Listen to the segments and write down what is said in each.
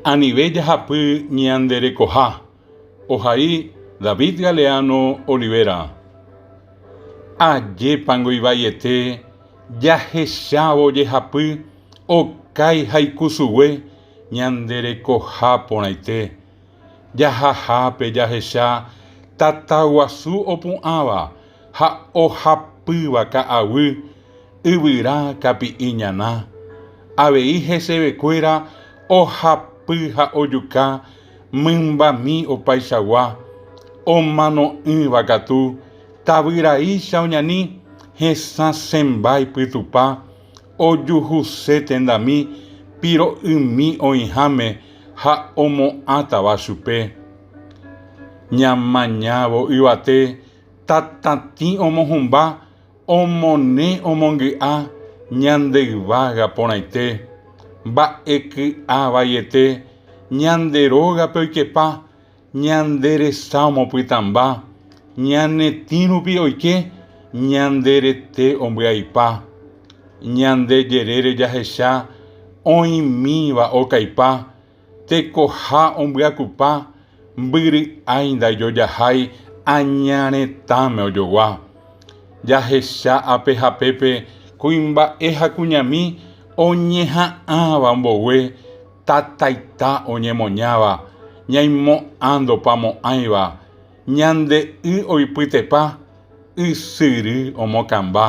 Anive jahapy ñanderekoha. Ohai David Galeano Olivera. Ajepangoivaiete jahechávo jehapy okai haikusugue ñanderekoha porãite. Jahahápe jahecha tataguasu opu'ãva ha ohapýva ka'aguy yvyra kapi'i ñana. Avei hesevekuéra ohapy ha ojuka mymbami opaichagua omano'ỹva katu tavyraícha oñani hesãsẽmbái pytupa ojuhuse tendami piro'ymi oĩháme ha omo'ãtava chupe. Ñamañávo yvate tatatĩ omohumba omone omongy'a ñandeyvága porãite. Mba'eky'avaiete ñanderógape oikepa ñanderesa omopytamba. Ñanetĩ rupi oike ñanderete ombyaipa. Ñandejerére jahecha oĩmíva okaipa. Tekoha ombyakupa mbyry'ái ndaijojahái añaretãme ojogua. Jahecha ápe hapépe kuimba'e ha kuñami oñeha'ãva mbogue tataita oñemoñáva ñaimo'ãndopa mo'ãiva ñande'y oipytepa ysyry omokãmba.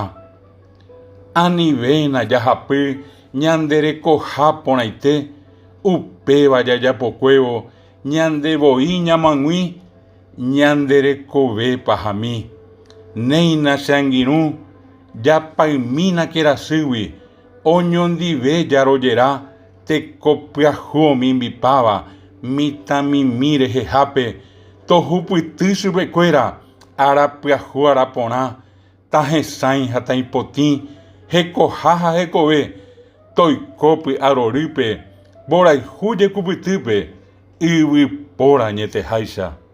Anivéna jahapy ñanderekoha porãite upéva jajapokuévo ñandevoi ñamãgui ñanderekove hami. Néina che angirũ japaymína kerasýgui oñondive jarojera teko pyahu omimbipáva mitãmimi rehehápe tohupyty chupekuéra arapyahu araporã tahesãi ha taipotĩ hekoha ha hekove toikópy arorýpe mborayhu jekupytýpe yvypóra ñeteháicha.